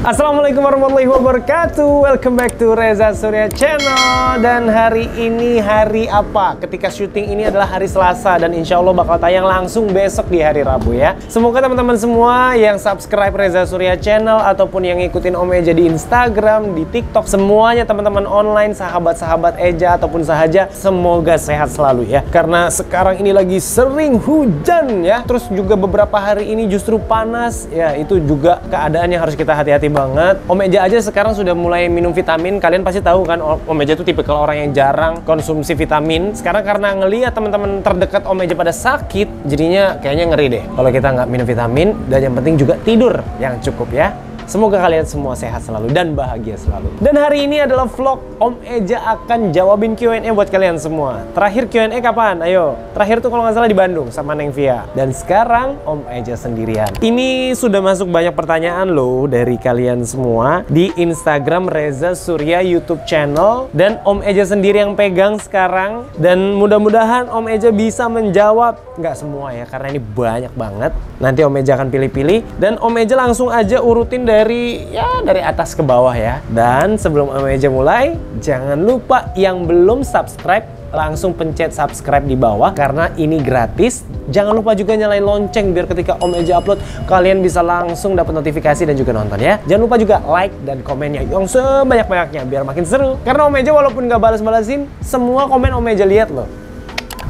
Assalamualaikum warahmatullahi wabarakatuh. Welcome back to Reza Surya Channel. Dan hari ini hari apa? Ketika syuting ini adalah hari Selasa dan insya Allah bakal tayang langsung besok di hari Rabu ya. Semoga teman-teman semua yang subscribe Reza Surya Channel ataupun yang ngikutin Om Eja di Instagram, di TikTok, semuanya teman-teman online, sahabat-sahabat Eja ataupun sahaja, semoga sehat selalu ya. Karena sekarang ini lagi sering hujan ya. Terus juga beberapa hari ini justru panas ya. Itu juga keadaan yang harus kita hati-hati banget. Om Eja aja sekarang sudah mulai minum vitamin. Kalian pasti tahu kan, Om Eja tuh tipikal orang yang jarang konsumsi vitamin. Sekarang karena ngelihat teman-teman terdekat Om Eja pada sakit, jadinya kayaknya ngeri deh kalau kita nggak minum vitamin. Dan yang penting juga tidur yang cukup ya. Semoga kalian semua sehat selalu dan bahagia selalu. Dan hari ini adalah vlog Om Eja akan jawabin Q&A buat kalian semua. Terakhir Q&A kapan? Ayo. Terakhir tuh kalau nggak salah di Bandung sama Neng Via. Dan sekarang Om Eja sendirian. Ini sudah masuk banyak pertanyaan loh dari kalian semua di Instagram Reza Surya YouTube channel. Dan Om Eja sendiri yang pegang sekarang. Dan mudah-mudahan Om Eja bisa menjawab. Nggak semua ya, karena ini banyak banget. Nanti Om Eja akan pilih-pilih. Dan Om Eja langsung aja urutin dari atas ke bawah ya. Dan sebelum Om Eja mulai, jangan lupa yang belum subscribe langsung pencet subscribe di bawah karena ini gratis. Jangan lupa juga nyalain lonceng biar ketika Om Eja upload kalian bisa langsung dapat notifikasi dan juga nonton ya. Jangan lupa juga like dan komennya yang sebanyak-banyaknya biar makin seru. Karena Om Eja walaupun nggak balas-balasin, semua komen Om Eja lihat loh.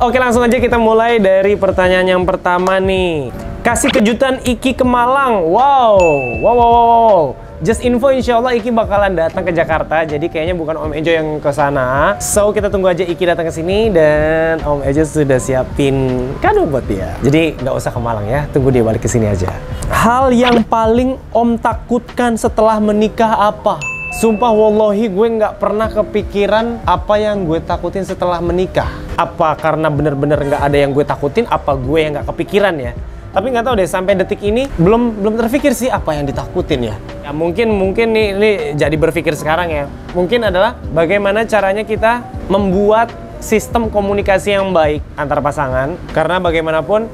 Oke, langsung aja kita mulai dari pertanyaan yang pertama nih. Kasih kejutan Iki ke Malang. Wow. Just info, insya Allah Iki bakalan datang ke Jakarta. Jadi kayaknya bukan Om Eja yang ke sana. So kita tunggu aja Iki datang ke sini dan Om Eja sudah siapin kado buat dia. Jadi nggak usah ke Malang ya. Tunggu dia balik ke sini aja. Hal yang paling Om takutkan setelah menikah apa? Sumpah wallahi gue nggak pernah kepikiran apa yang gue takutin setelah menikah. Apa karena bener-bener nggak ada yang gue takutin? Apa gue yang nggak kepikiran ya? Tapi nggak tahu deh, sampai detik ini belum terpikir sih apa yang ditakutin ya. Ya mungkin ini jadi berpikir sekarang ya. Mungkin adalah bagaimana caranya kita membuat sistem komunikasi yang baik antar pasangan. Karena bagaimanapun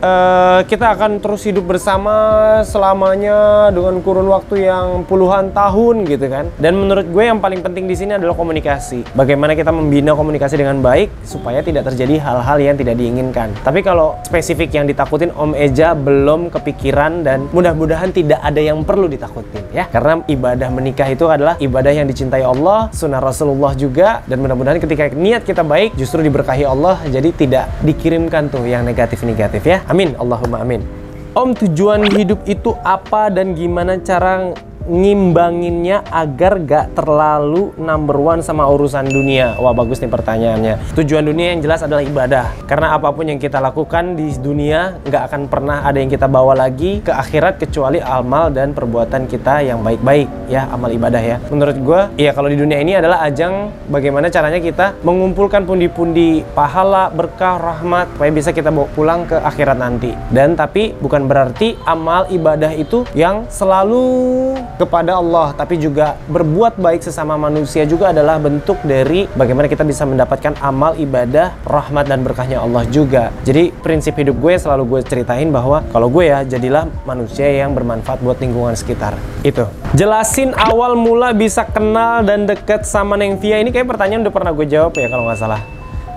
kita akan terus hidup bersama selamanya dengan kurun waktu yang puluhan tahun gitu kan. Dan menurut gue yang paling penting di sini adalah komunikasi. Bagaimana kita membina komunikasi dengan baik supaya tidak terjadi hal-hal yang tidak diinginkan. Tapi kalau spesifik yang ditakutin Om Eja belum kepikiran dan mudah-mudahan tidak ada yang perlu ditakutin ya. Karena ibadah menikah itu adalah ibadah yang dicintai Allah, sunnah Rasulullah juga, dan mudah-mudahan ketika niat kita baik justru diberkahi Allah, jadi tidak dikirimkan tuh yang negatif-negatif ya. Amin, Allahumma amin. Om, tujuan hidup itu apa dan gimana cara ngimbanginnya agar gak terlalu number one sama urusan dunia? Wah, bagus nih pertanyaannya. Tujuan dunia yang jelas adalah ibadah. Karena apapun yang kita lakukan di dunia gak akan pernah ada yang kita bawa lagi ke akhirat kecuali amal dan perbuatan kita yang baik-baik ya, amal ibadah ya. Menurut gue, ya kalau di dunia ini adalah ajang bagaimana caranya kita mengumpulkan pundi-pundi pahala, berkah, rahmat supaya bisa kita bawa pulang ke akhirat nanti. Dan tapi bukan berarti amal ibadah itu yang selalu kepada Allah, tapi juga berbuat baik sesama manusia juga adalah bentuk dari bagaimana kita bisa mendapatkan amal ibadah, rahmat dan berkahnya Allah juga. Jadi prinsip hidup gue selalu gue ceritain bahwa kalau gue ya, jadilah manusia yang bermanfaat buat lingkungan sekitar. Itu. Jelasin awal mula bisa kenal dan deket sama Neng Via. Ini kayak pertanyaan udah pernah gue jawab ya kalau nggak salah.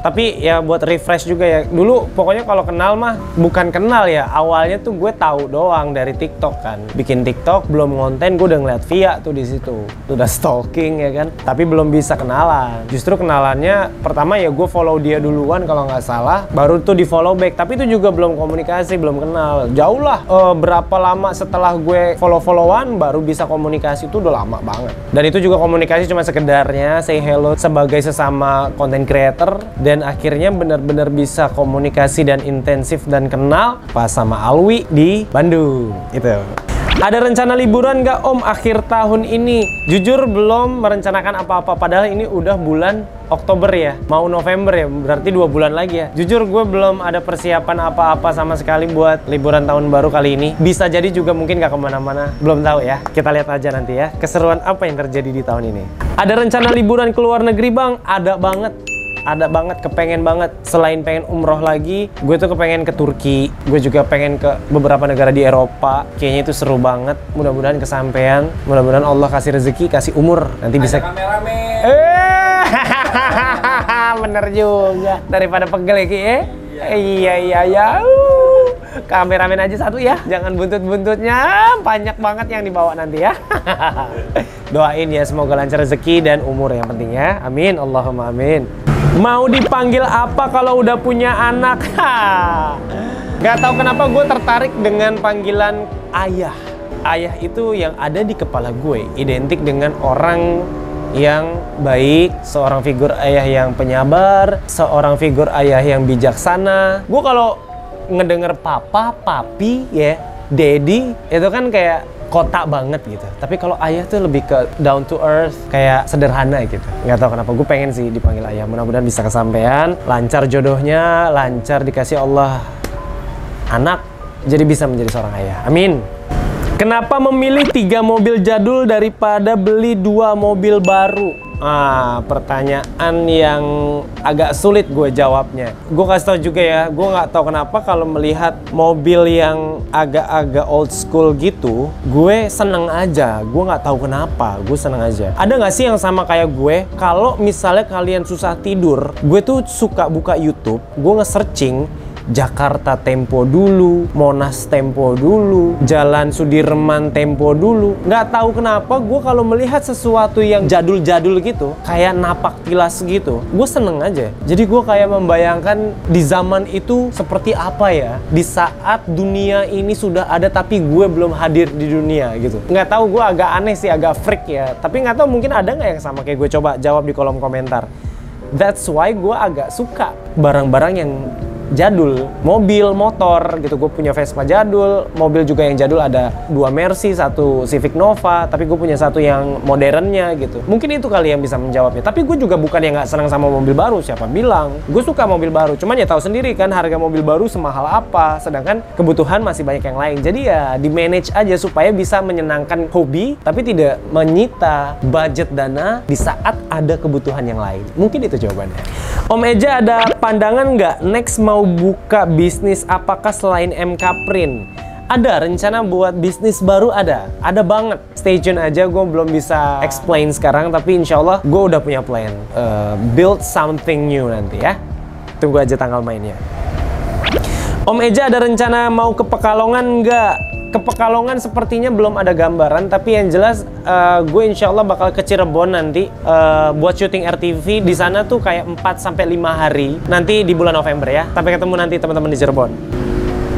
Tapi ya buat refresh juga ya. Dulu pokoknya kalau kenal mah bukan kenal ya. Awalnya tuh gue tahu doang dari TikTok kan. Bikin TikTok belum ngonten, gue udah ngeliat Via tuh di situ. Tuh udah stalking ya kan. Tapi belum bisa kenalan. Justru kenalannya pertama ya gue follow dia duluan kalau nggak salah. Baru tuh di follow back. Tapi itu juga belum komunikasi, belum kenal. Jauh lah. Berapa lama setelah gue follow-followan baru bisa komunikasi, itu udah lama banget. Dan itu juga komunikasi cuma sekedarnya say hello sebagai sesama content creator. Dan akhirnya benar-benar bisa komunikasi dan intensif dan kenal pas sama Alwi di Bandung itu. Ada rencana liburan nggak Om akhir tahun ini? Jujur belum merencanakan apa-apa, padahal ini udah bulan Oktober ya, mau November ya, berarti 2 bulan lagi ya. Jujur gue belum ada persiapan apa-apa sama sekali buat liburan tahun baru kali ini. Bisa jadi juga mungkin nggak kemana-mana, belum tahu ya. Kita lihat aja nanti ya, keseruan apa yang terjadi di tahun ini. Ada rencana liburan ke luar negeri Bang? Ada banget. ada banget, kepengen banget. Selain pengen umroh lagi, gue tuh kepengen ke Turki. Gue juga pengen ke beberapa negara di Eropa. Kayaknya itu seru banget. Mudah-mudahan kesampean. Mudah-mudahan Allah kasih rezeki, kasih umur. Nanti bisa kameramen. Bener juga. Daripada pegel ya Ki ya. Iya. Kameramen aja satu ya. Jangan buntut-buntutnya. Banyak banget yang dibawa nanti ya. Doain ya semoga lancar rezeki dan umur yang penting ya. Amin. Allahumma amin. Mau dipanggil apa kalau udah punya anak? Gak tahu kenapa gue tertarik dengan panggilan ayah. Ayah itu yang ada di kepala gue identik dengan orang yang baik, seorang figur ayah yang penyabar, seorang figur ayah yang bijaksana. Gue kalau ngedenger papa, papi, ya, daddy, itu kan kayak kota banget gitu. Tapi kalau ayah tuh lebih ke down to earth, kayak sederhana gitu. Nggak tahu kenapa gue pengen sih dipanggil ayah. Mudah-mudahan bisa kesampean, lancar jodohnya, lancar dikasih Allah anak, jadi bisa menjadi seorang ayah. Amin. Kenapa memilih 3 mobil jadul daripada beli 2 mobil baru? Pertanyaan yang agak sulit gue jawabnya. Gue kasih tau juga ya, gue nggak tahu kenapa kalau melihat mobil yang agak-agak old school gitu, gue seneng aja. Gue nggak tahu kenapa, gue seneng aja. Ada nggak sih yang sama kayak gue? Kalau misalnya kalian susah tidur, gue tuh suka buka YouTube, gue nge-searching Jakarta Tempo dulu, Monas Tempo dulu, Jalan Sudirman Tempo dulu. Nggak tahu kenapa gue kalau melihat sesuatu yang jadul-jadul gitu, kayak napak tilas gitu, gue seneng aja. Jadi gue kayak membayangkan di zaman itu seperti apa ya, di saat dunia ini sudah ada tapi gue belum hadir di dunia gitu. Nggak tahu, gue agak aneh sih, agak freak ya. Tapi nggak tahu mungkin ada nggak yang sama kayak gue. Coba jawab di kolom komentar. That's why gue agak suka barang-barang yang jadul, mobil, motor gitu. Gue punya Vespa jadul, mobil juga yang jadul ada 2 Mercy, 1 Civic Nova, tapi gue punya 1 yang modernnya gitu. Mungkin itu kali yang bisa menjawabnya. Tapi gue juga bukan yang nggak senang sama mobil baru, siapa bilang? Gue suka mobil baru, cuman ya tahu sendiri kan harga mobil baru semahal apa, sedangkan kebutuhan masih banyak yang lain. Jadi ya di manage aja supaya bisa menyenangkan hobi, tapi tidak menyita budget dana di saat ada kebutuhan yang lain. Mungkin itu jawabannya. Om Eja ada pandangan nggak next mau buka bisnis apakah selain MK Print? Ada rencana buat bisnis baru, ada banget. Stay tune aja, gue belum bisa explain sekarang, tapi insya Allah gue udah punya plan. Build something new nanti ya. Tunggu aja tanggal mainnya. Om Eja ada rencana mau ke Pekalongan nggak? Ke Pekalongan sepertinya belum ada gambaran, tapi yang jelas gue insya Allah bakal ke Cirebon nanti buat syuting RTV. Di sana tuh kayak 4-5 hari nanti di bulan November ya. Sampai ketemu nanti teman-teman di Cirebon.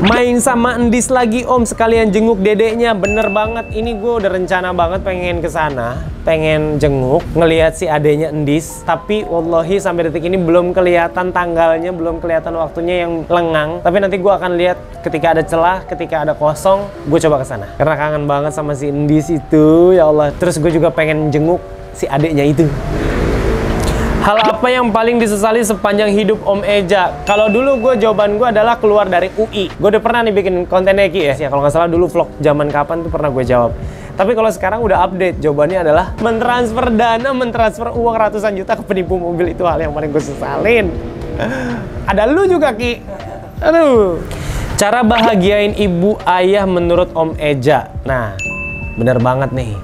Main sama Endis lagi om, sekalian jenguk dedeknya. Bener banget, ini gue udah rencana banget pengen ke sana, pengen jenguk, ngelihat si adeknya Endis. Tapi wallahi sampai detik ini belum kelihatan tanggalnya, belum kelihatan waktunya yang lengang. Tapi nanti gue akan lihat ketika ada celah, ketika ada kosong, gue coba ke sana. Karena kangen banget sama si Endis itu, ya Allah. Terus gue juga pengen jenguk si adeknya itu. Hal apa yang paling disesali sepanjang hidup Om Eja? Kalau dulu jawaban gue adalah keluar dari UI. Gue udah pernah nih bikin konten Eki ya. Kalau nggak salah dulu vlog zaman kapan tuh pernah gue jawab. Tapi kalau sekarang udah update, jawabannya adalah mentransfer dana, mentransfer uang ratusan juta ke penipu mobil. Itu hal yang paling gue sesalin. Ada lu juga Ki. Aduh. Cara bahagiain ibu ayah menurut Om Eja. Nah, bener banget nih.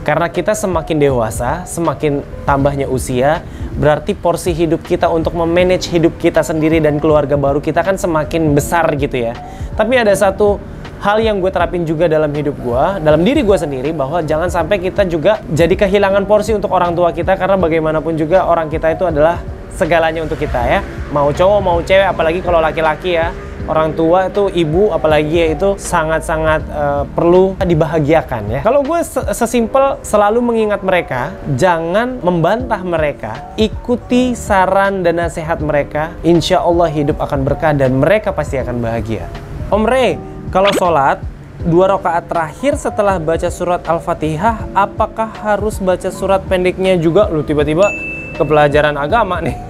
Karena kita semakin dewasa, semakin tambahnya usia, berarti porsi hidup kita untuk memanage hidup kita sendiri dan keluarga baru kita kan semakin besar gitu ya. Tapi ada satu hal yang gue terapin juga dalam hidup gue, dalam diri gue sendiri, bahwa jangan sampai kita juga jadi kehilangan porsi untuk orang tua kita. Karena bagaimanapun juga orang kita itu adalah segalanya untuk kita ya. Mau cowok, mau cewek, apalagi kalau laki-laki ya. Orang tua itu, ibu apalagi ya, itu sangat-sangat perlu dibahagiakan ya. Kalau gue sesimpel selalu mengingat mereka, jangan membantah mereka, ikuti saran dan nasihat mereka. Insya Allah hidup akan berkah dan mereka pasti akan bahagia. Om Rey, kalau sholat 2 rakaat terakhir setelah baca surat Al-Fatihah, apakah harus baca surat pendeknya juga? Lu tiba-tiba ke pelajaran agama nih.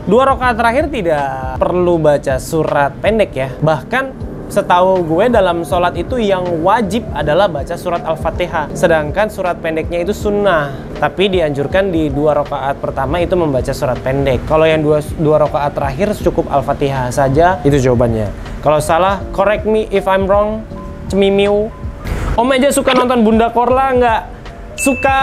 2 rakaat terakhir tidak perlu baca surat pendek ya. Bahkan setahu gue dalam sholat itu yang wajib adalah baca surat Al-Fatihah. Sedangkan surat pendeknya itu sunnah. Tapi dianjurkan di 2 rakaat pertama itu membaca surat pendek. Kalau yang dua rakaat terakhir cukup Al-Fatihah saja, itu jawabannya. Kalau salah, correct me if I'm wrong, cemimiu. Om aja suka nonton Bunda Korla nggak? Suka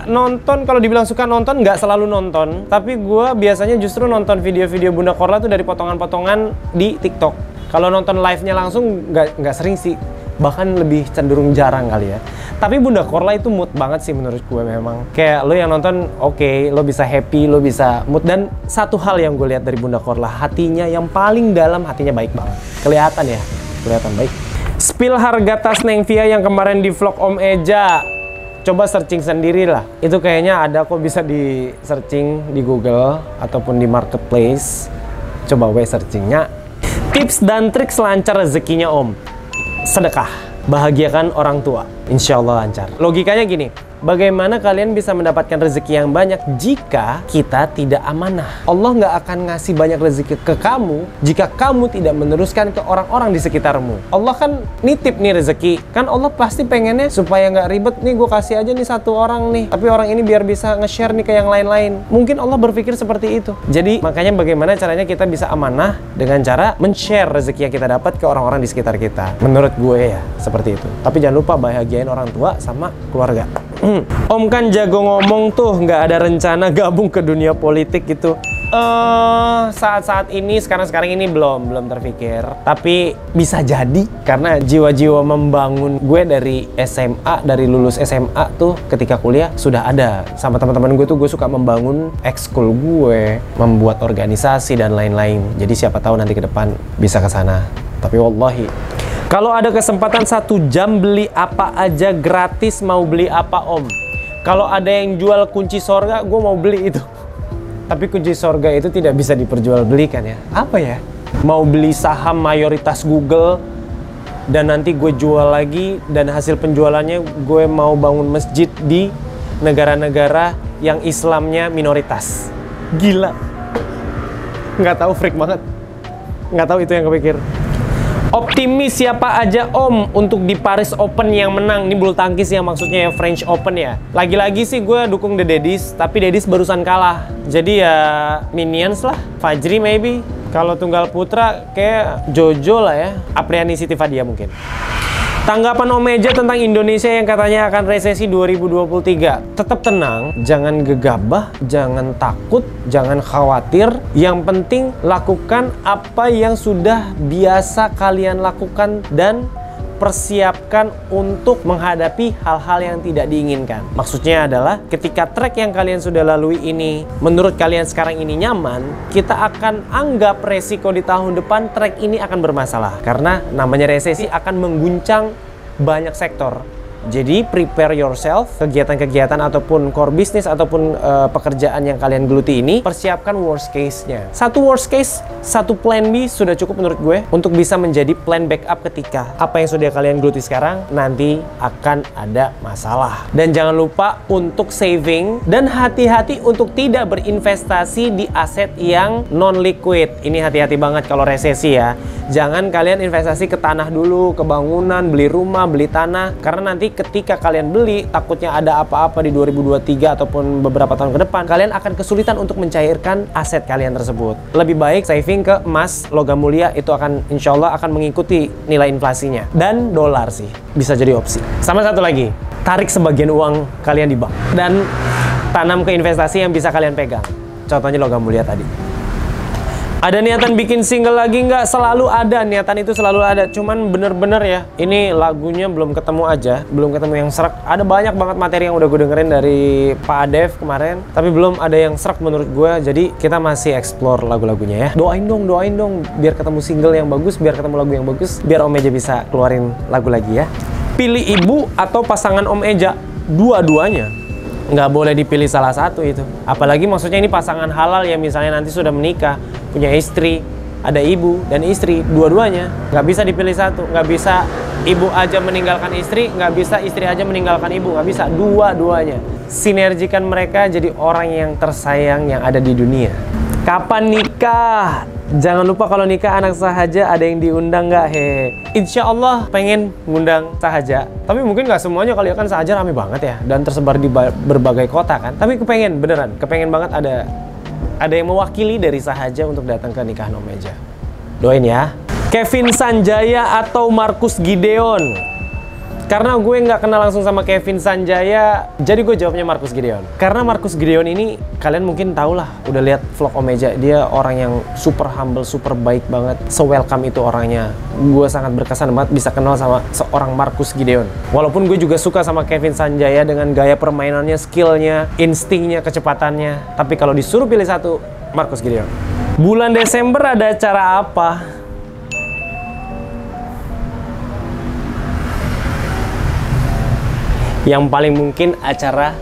nonton, kalau dibilang suka nonton, nggak selalu nonton. Tapi gue biasanya justru nonton video-video Bunda Korla tuh dari potongan-potongan di TikTok. Kalau nonton live-nya langsung nggak sering sih. Bahkan lebih cenderung jarang kali ya. Tapi Bunda Korla itu mood banget sih menurut gue memang. Kayak lo yang nonton, oke, lo bisa happy, lo bisa mood. Dan satu hal yang gue lihat dari Bunda Korla, hatinya yang paling dalam, hatinya baik banget. Kelihatan ya, kelihatan baik. Spill harga tas Nengvia yang kemarin di vlog Om Eja. Coba searching sendiri lah. Itu kayaknya ada kok, bisa di searching di Google ataupun di Marketplace. Coba we searchingnya. Tips dan trik selancar rezekinya Om. Sedekah. Bahagiakan orang tua. Insya Allah lancar. Logikanya gini. Bagaimana kalian bisa mendapatkan rezeki yang banyak jika kita tidak amanah? Allah nggak akan ngasih banyak rezeki ke kamu jika kamu tidak meneruskan ke orang-orang di sekitarmu. Allah kan nitip nih rezeki. Kan Allah pasti pengennya supaya nggak ribet nih, gue kasih aja nih satu orang nih. Tapi orang ini biar bisa nge-share nih ke yang lain-lain. Mungkin Allah berpikir seperti itu. Jadi makanya bagaimana caranya kita bisa amanah dengan cara men-share rezeki yang kita dapat ke orang-orang di sekitar kita. Menurut gue ya, seperti itu. Tapi jangan lupa bahagiain orang tua sama keluarga. Om kan jago ngomong tuh, nggak ada rencana gabung ke dunia politik gitu. Saat-saat ini, sekarang ini belum terpikir. Tapi bisa jadi karena jiwa-jiwa membangun gue dari SMA, dari lulus SMA tuh ketika kuliah sudah ada. Sama teman-teman gue tuh gue suka membangun ekskul gue, membuat organisasi dan lain-lain. Jadi siapa tahu nanti ke depan bisa ke sana. Tapi wallahi, kalau ada kesempatan 1 jam beli apa aja gratis, mau beli apa Om? Kalau ada yang jual kunci sorga, gue mau beli itu. Tapi kunci sorga itu tidak bisa diperjualbelikan ya. Apa ya? Mau beli saham mayoritas Google, dan nanti gue jual lagi, dan hasil penjualannya gue mau bangun masjid di negara-negara yang Islamnya minoritas. Gila. Nggak tahu, freak banget. Nggak tahu itu yang kepikir. Optimis siapa aja Om untuk di Paris Open yang menang? Ini bulu tangkis ya, maksudnya ya, French Open ya. Lagi-lagi sih gue dukung The Daddies, tapi Daddies barusan kalah. Jadi ya Minions lah, Fajri maybe. Kalau tunggal putra kayak Jojo lah ya, Apriani Siti Fadia mungkin. Tanggapan Om Eja tentang Indonesia yang katanya akan resesi 2023. Tetap tenang, jangan gegabah, jangan takut, jangan khawatir. Yang penting lakukan apa yang sudah biasa kalian lakukan dan persiapkan untuk menghadapi hal-hal yang tidak diinginkan. Maksudnya adalah ketika trek yang kalian sudah lalui ini menurut kalian sekarang ini nyaman, kita akan anggap resiko di tahun depan trek ini akan bermasalah. Karena namanya resesi akan mengguncang banyak sektor. Jadi prepare yourself, kegiatan-kegiatan ataupun core business ataupun pekerjaan yang kalian geluti ini, persiapkan worst case-nya. Satu worst case, satu plan B sudah cukup menurut gue untuk bisa menjadi plan backup ketika apa yang sudah kalian geluti sekarang nanti akan ada masalah. Dan jangan lupa untuk saving dan hati-hati untuk tidak berinvestasi di aset yang non-liquid. Ini hati-hati banget kalau resesi ya. Jangan kalian investasi ke tanah dulu, ke bangunan, beli rumah, beli tanah, karena nanti ketika kalian beli, takutnya ada apa-apa di 2023 ataupun beberapa tahun ke depan, kalian akan kesulitan untuk mencairkan aset kalian tersebut. Lebih baik saving ke emas, logam mulia, itu akan insya Allah akan mengikuti nilai inflasinya. Dan dolar sih, bisa jadi opsi. Sama satu lagi, tarik sebagian uang kalian di bank dan tanam ke investasi yang bisa kalian pegang. Contohnya logam mulia tadi. Ada niatan bikin single lagi nggak? Selalu ada, niatan itu selalu ada. Cuman bener-bener ya, ini lagunya belum ketemu aja. Belum ketemu yang serak. Ada banyak banget materi yang udah gue dengerin dari Pak Adev kemarin, tapi belum ada yang serak menurut gue. Jadi kita masih explore lagu-lagunya ya. Doain dong, biar ketemu single yang bagus, biar ketemu lagu yang bagus, biar Om Eja bisa keluarin lagu lagi ya. Pilih ibu atau pasangan Om Eja? Dua-duanya. Nggak boleh dipilih salah satu itu. Apalagi maksudnya ini pasangan halal ya, misalnya nanti sudah menikah, punya istri, ada ibu dan istri, dua-duanya. Nggak bisa dipilih satu, nggak bisa ibu aja meninggalkan istri, nggak bisa istri aja meninggalkan ibu, nggak bisa, dua-duanya. Sinergikan mereka jadi orang yang tersayang yang ada di dunia. Kapan nikah? Jangan lupa kalau nikah anak Sahaja ada yang diundang nggak? Hehe. Insya Allah pengen ngundang Sahaja. Tapi mungkin nggak semuanya kali ya, kan Sahaja rame banget ya. Dan tersebar di berbagai kota kan. Tapi kepengen, beneran. Kepengen banget ada yang mewakili dari Sahaja untuk datang ke nikah Nomeja. Doain ya. Kevin Sanjaya atau Marcus Gideon? Karena gue nggak kenal langsung sama Kevin Sanjaya, jadi gue jawabnya Marcus Gideon. Karena Marcus Gideon ini, kalian mungkin tau lah, udah lihat vlog Omeja, dia orang yang super humble, super baik banget, se-welcome itu orangnya. Gue sangat berkesan banget bisa kenal sama seorang Marcus Gideon. Walaupun gue juga suka sama Kevin Sanjaya dengan gaya permainannya, skillnya, instingnya, kecepatannya. Tapi kalau disuruh pilih satu, Marcus Gideon. Bulan Desember ada acara apa? Yang paling mungkin acara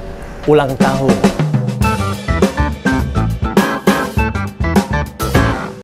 ulang tahun.